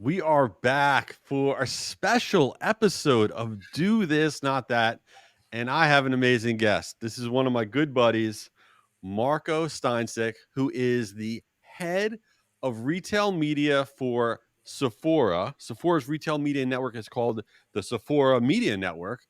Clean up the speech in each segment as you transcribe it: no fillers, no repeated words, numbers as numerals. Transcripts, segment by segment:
We are back for a special episode of Do This, Not That. And I have an amazing guest. This is one of my good buddies, Marco Steinsieck, who is the head of retail media for Sephora. Sephora's retail media network is called the Sephora Media Network.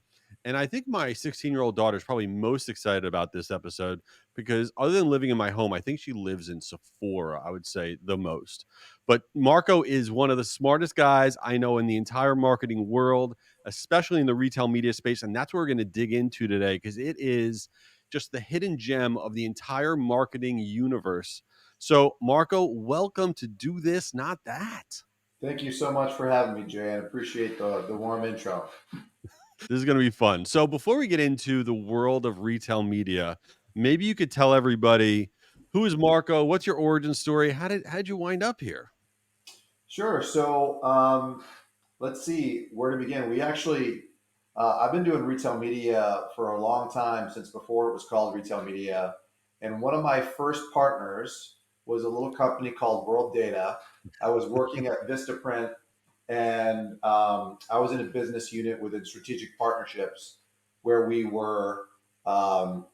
And I think my 16-year-old daughter is probably most excited about this episode because other than living in my home, I think she lives in Sephora, I would say the most. But Marco is one of the smartest guys I know in the entire marketing world, especially in the retail media space. And that's what we're going to dig into today because it is just the hidden gem of the entire marketing universe. So, Marco, welcome to Do This, Not That. Thank you so much for having me, Jay. I appreciate the warm intro. This is going to be fun. So, before we get into the world of retail media, maybe you could tell everybody who is Marco, what's your origin story, how did you wind up here? Sure. Let's see where to begin. I've been doing retail media for a long time, since before it was called retail media. And one of my first partners was a little company called World Data. I was working at Vistaprint, and I was in a business unit within strategic partnerships where we were um,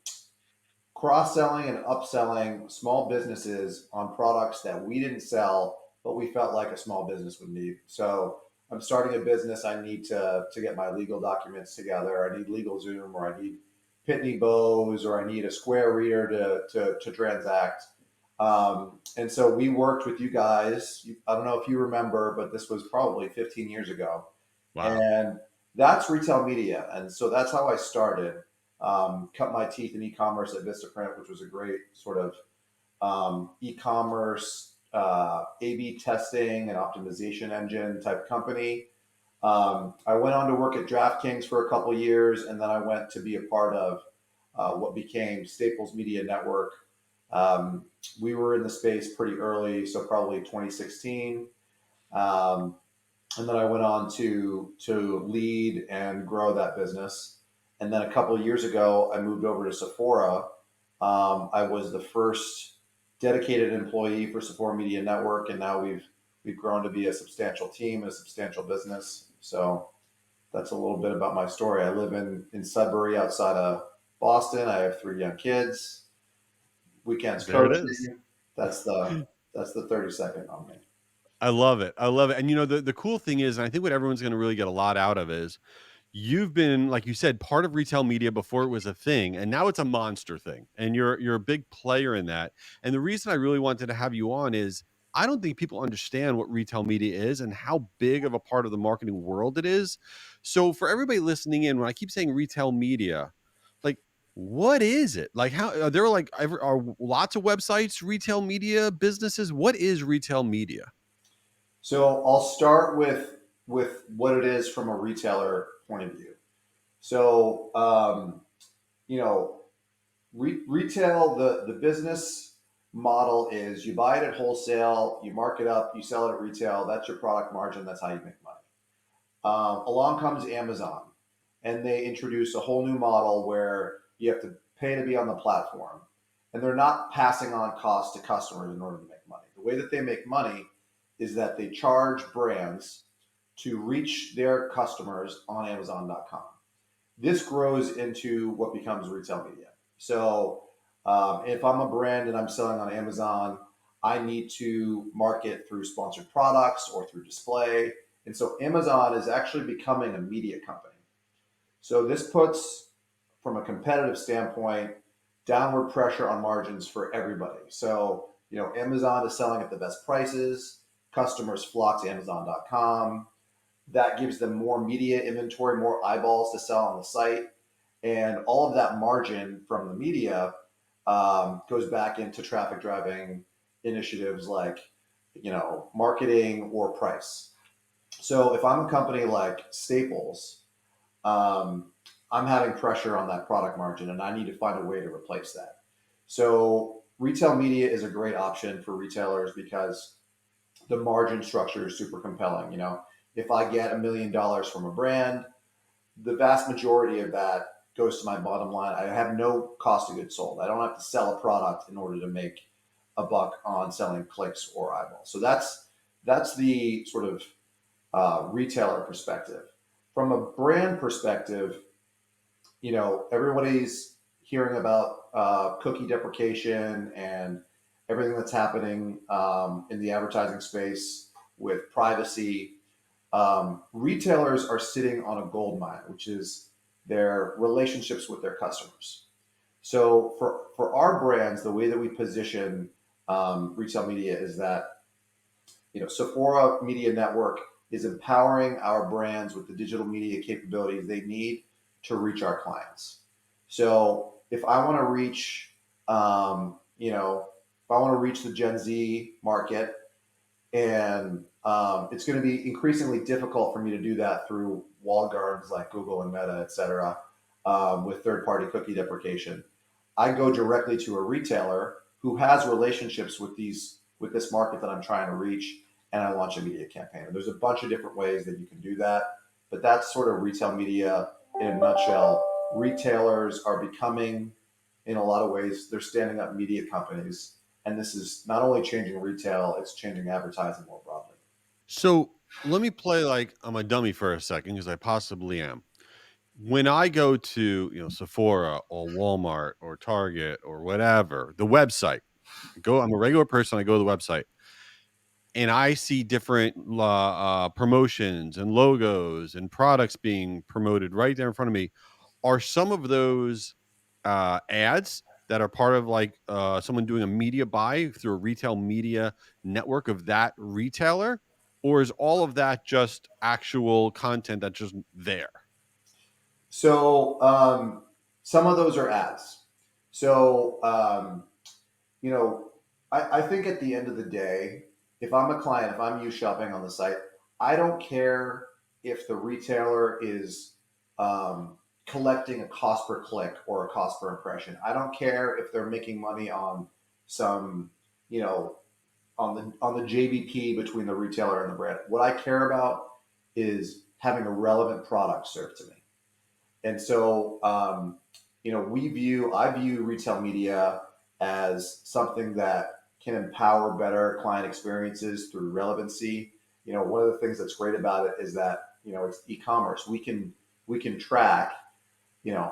cross-selling and upselling small businesses on products that we didn't sell, but we felt like a small business would need. So I'm starting a business. I need to get my legal documents together. I need LegalZoom, or I need Pitney Bowes, or I need a Square reader to transact. And so we worked with you guys. I don't know if you remember, but this was probably 15 years ago. Wow. And that's retail media. And so that's how I started. Cut my teeth in e-commerce at Vistaprint, which was a great sort of e-commerce A/B testing and optimization engine type company. I went on to work at DraftKings for a couple of years, and then I went to be a part of what became Staples Media Network. We were in the space pretty early, so probably 2016. Um, and then I went on to lead and grow that business. And then a couple of years ago, I moved over to Sephora. I was the first dedicated employee for Sephora Media Network, and now we've grown to be a substantial team and a substantial business. So that's a little bit about my story. I live in Sudbury, outside of Boston. I have three young kids. Weekends There it is. coaching. That's the that's the 30-second on me. I love it. I love it. And the cool thing is, and I think what everyone's going to really get a lot out of is you've been, like you said, part of retail media before it was a thing, and now it's a monster thing. And you're a big player in that. And the reason I really wanted to have you on is I don't think people understand what retail media is and how big of a part of the marketing world it is. So for everybody listening in, when I keep saying retail media, like what is it? Like how are there are lots of websites, retail media businesses? What is retail media? So I'll start with what it is from a retailer point of view. So you know, retail, the business model is you buy it at wholesale, you mark it up, you sell it at retail. That's your product margin. That's how you make money. Along comes Amazon, and they introduce a whole new model where you have to pay to be on the platform, and they're not passing on costs to customers in order to make money. The way that they make money is that they charge brands to reach their customers on Amazon.com. This grows into what becomes retail media. So if I'm a brand and I'm selling on Amazon, I need to market through sponsored products or through display. And so Amazon is actually becoming a media company. So this puts, from a competitive standpoint, downward pressure on margins for everybody. So, Amazon is selling at the best prices. Customers flock to Amazon.com. That gives them more media inventory, more eyeballs to sell on the site. And all of that margin from the media goes back into traffic driving initiatives like, marketing or price. So if I'm a company like Staples, um, I'm having pressure on that product margin, and I need to find a way to replace that. So retail media is a great option for retailers because the margin structure is super compelling. If I get $1 million from a brand, the vast majority of that goes to my bottom line. I have no cost of goods sold. I don't have to sell a product in order to make a buck on selling clicks or eyeballs. So that's the sort of retailer perspective. From a brand perspective, everybody's hearing about cookie deprecation and everything that's happening in the advertising space with privacy. Retailers are sitting on a gold mine, which is their relationships with their customers. So for our brands, the way that we position retail media is that Sephora Media Network is empowering our brands with the digital media capabilities they need to reach our clients. So if I want to reach, if I want to reach the Gen Z market, and it's going to be increasingly difficult for me to do that through walled gardens like Google and Meta, et cetera, with third-party cookie deprecation. I go directly to a retailer who has relationships with this market that I'm trying to reach, and I launch a media campaign. And there's a bunch of different ways that you can do that, but that's sort of retail media in a nutshell. Retailers are becoming, in a lot of ways, they're standing up media companies, and this is not only changing retail, it's changing advertising more broadly. So let me play like I'm a dummy for a second because I possibly am. When I go to, Sephora or Walmart or Target or whatever, the website, I'm a regular person, I go to the website and I see different promotions and logos and products being promoted right there in front of me. Are some of those ads that are part of like someone doing a media buy through a retail media network of that retailer? Or is all of that just actual content that's just there? So some of those are ads. So I think at the end of the day, if I'm a client, if I'm you shopping on the site, I don't care if the retailer is collecting a cost per click or a cost per impression. I don't care if they're making money on some, you know, on the JVP between the retailer and the brand. What I care about is having a relevant product served to me. And so, I view retail media as something that can empower better client experiences through relevancy. One of the things that's great about it is that, it's e-commerce. We can track,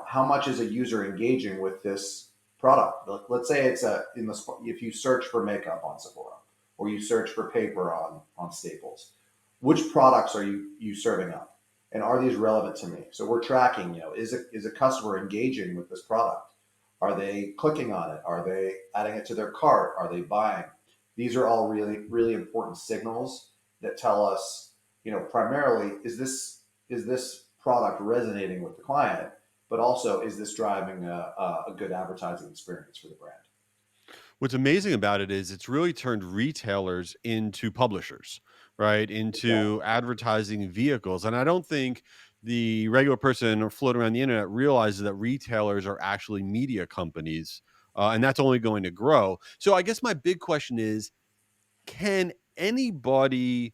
how much is a user engaging with this product. Let's say it's if you search for makeup on Sephora or you search for paper on Staples, which products are you serving up? And are these relevant to me? So we're tracking, is a customer engaging with this product? Are they clicking on it? Are they adding it to their cart? Are they buying? These are all really, really important signals that tell us, primarily, is this product resonating with the client, but also is this driving a good advertising experience for the brand? What's amazing about it is it's really turned retailers into publishers, right? Exactly. Into advertising vehicles. And I don't think the regular person floating around the internet realizes that retailers are actually media companies. And that's only going to grow. So I guess my big question is, can anybody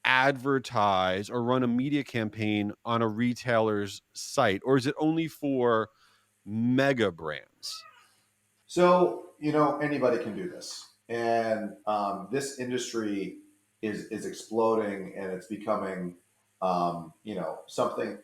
advertise or run a media campaign on a retailer's site? Or is it only for mega brands? So, anybody can do this. And this industry is exploding and it's becoming, something,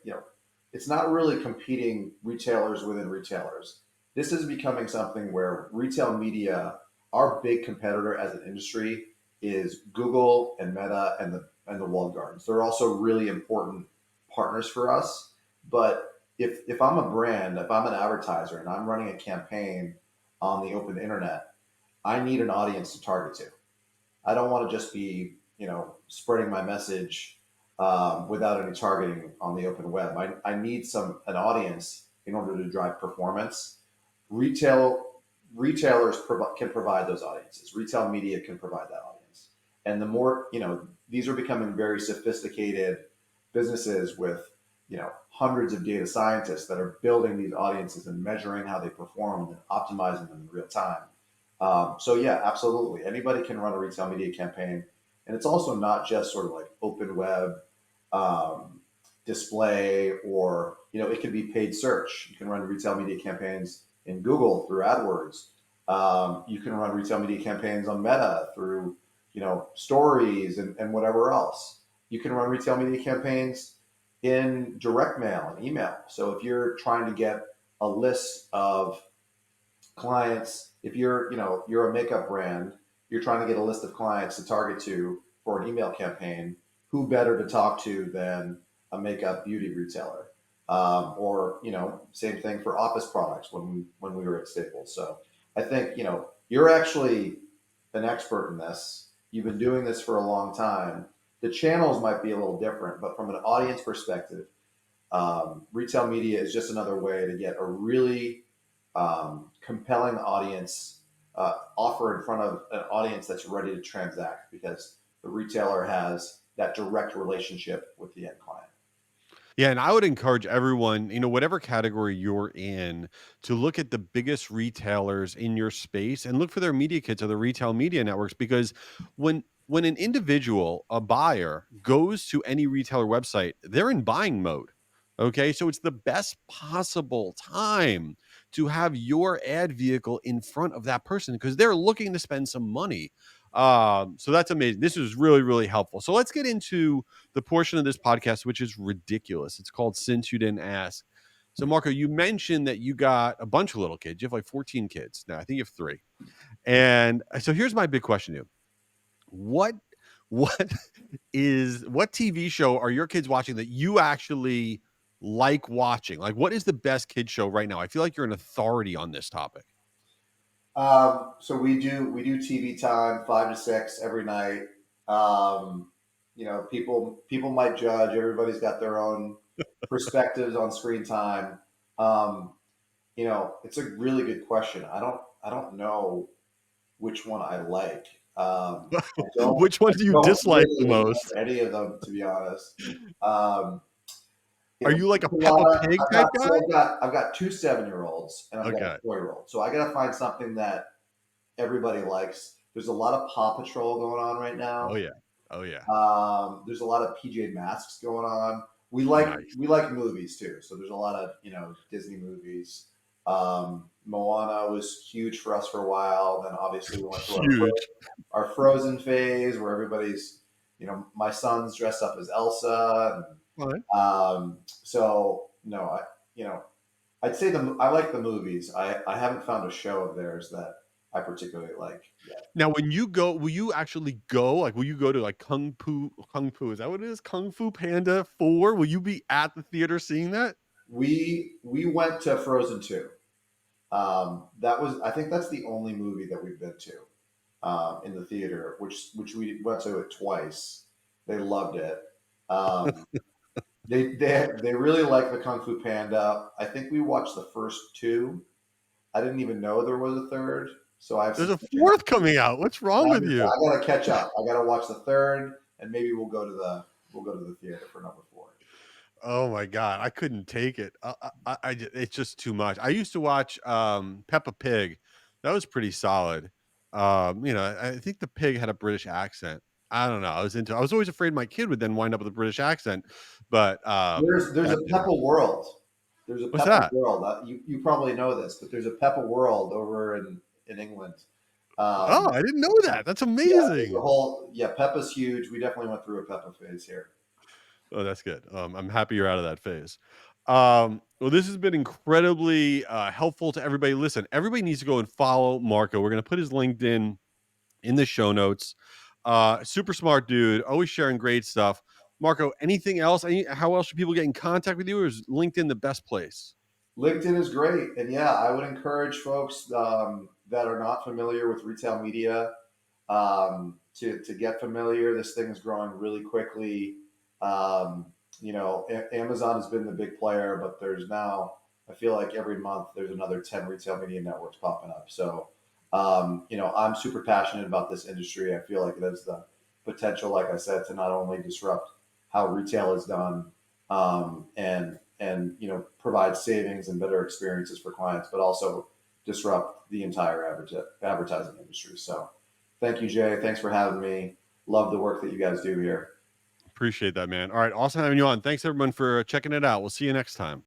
it's not really competing retailers within retailers. This is becoming something where retail media, our big competitor as an industry is Google and Meta and the walled gardens. They're also really important partners for us. But if I'm a brand, if I'm an advertiser and I'm running a campaign on the open internet, I need an audience to target to. I don't want to just be, spreading my message without any targeting on the open web. I need an audience in order to drive performance. Retail retailers can provide those audiences. Retail media can provide that audience. And the more, these are becoming very sophisticated businesses with, hundreds of data scientists that are building these audiences and measuring how they perform and optimizing them in real time. So yeah, absolutely. Anybody can run a retail media campaign. And it's also not just sort of like open web um, display or, it could be paid search. You can run retail media campaigns in Google through AdWords. You can run retail media campaigns on Meta through, stories and whatever else. you can run retail media campaigns in direct mail and email. So if you're trying to get a list of clients, if you're a makeup brand, you're trying to get a list of clients to target to for an email campaign, who better to talk to than a makeup beauty retailer? Or same thing for office products when we were at Staples. So I think you're actually an expert in this. You've been doing this for a long time. The channels might be a little different, but from an audience perspective, retail media is just another way to get a really compelling audience offer in front of an audience that's ready to transact, because the retailer has that direct relationship with the end client. Yeah, and I would encourage everyone, whatever category you're in, to look at the biggest retailers in your space and look for their media kits or the retail media networks, because when an individual, a buyer, goes to any retailer website, they're in buying mode. Okay, so it's the best possible time to have your ad vehicle in front of that person because they're looking to spend some money. So that's amazing. This is really, really helpful. So let's get into the portion of this podcast which is ridiculous. It's called Since You Didn't Ask. So Marco, you mentioned that you got a bunch of little kids. You have like 14 kids. Now I think you have 3. And so here's my big question to you. What what what TV show are your kids watching that you actually like watching? Like, what is the best kid show right now? I feel like you're an authority on this topic. So we do TV time 5 to 6 every night. People might judge. Everybody's got their own perspectives on screen time. Um, it's a really good question. I don't know which one I like. I don't Which one I do you don't dislike the really most? like any of them, to be honest. Um, Are you like a there's a Peppa lot of Pig I've type got guy? so I've got 2 7-year-olds and I've got a Okay. 4-year-old. So I got to find something that everybody likes. There's a lot of Paw Patrol going on right Oh now. yeah. Oh yeah. There's a lot of PJ Masks going on. We like Nice. we like movies too, so there's a lot of Disney movies. Moana was huge for us for a while. Then obviously we went through Huge. our Frozen phase where everybody's my son's dressed up as Elsa. Fine. So no, I'd say I like the movies. I haven't found a show of theirs that I particularly like yet. Now, when you go, will you actually go? Like, will you go to like Kung Fu? Is that what it is? Kung Fu Panda 4? Will you be at the theater seeing that? We went to Frozen 2. That was I think that's the only movie that we've been to in the theater, which we went to it twice. They loved it. Um, they really like the Kung Fu Panda. I think we watched the first 2. I didn't even know there was a third, so I have There's some a catching up. 4th coming out. What's wrong with you? I gotta catch up. I gotta watch the third, and maybe we'll go to the theater for number 4. Oh my god, I couldn't take it. It's just too much. I used to watch Peppa Pig. That was pretty solid. I think the pig had a British accent. I don't know. I was always afraid my kid would then wind up with a British accent, but There's that a didn't Peppa happen. World. There's a What's Peppa that? World. You probably know this, but there's a Peppa World over in England. Oh, Um, I didn't know that. That's yeah, there's a amazing. whole Peppa's huge. We definitely went through a Peppa phase here. Oh, that's good. I'm happy you're out of that phase. Well, this has been incredibly helpful to everybody. Listen, everybody needs to go and follow Marco. We're going to put his LinkedIn in the show notes. Super smart dude, always sharing great stuff. Marco, anything else? How else should people get in contact with you, or is LinkedIn the best place? LinkedIn is great, and yeah, I would encourage folks that are not familiar with retail media to get familiar. This thing is growing really quickly. Um, Amazon has been the big player, but there's now, I feel like every month there's another 10 retail media networks popping up. So, I'm super passionate about this industry. I feel like it has the potential, like I said, to not only disrupt how retail is done and provide savings and better experiences for clients, but also disrupt the entire advertising industry. So, thank you, Jay. Thanks for having me. Love the work that you guys do here. Appreciate that, man. All right, awesome having you on. Thanks everyone for checking it out. We'll see you next time.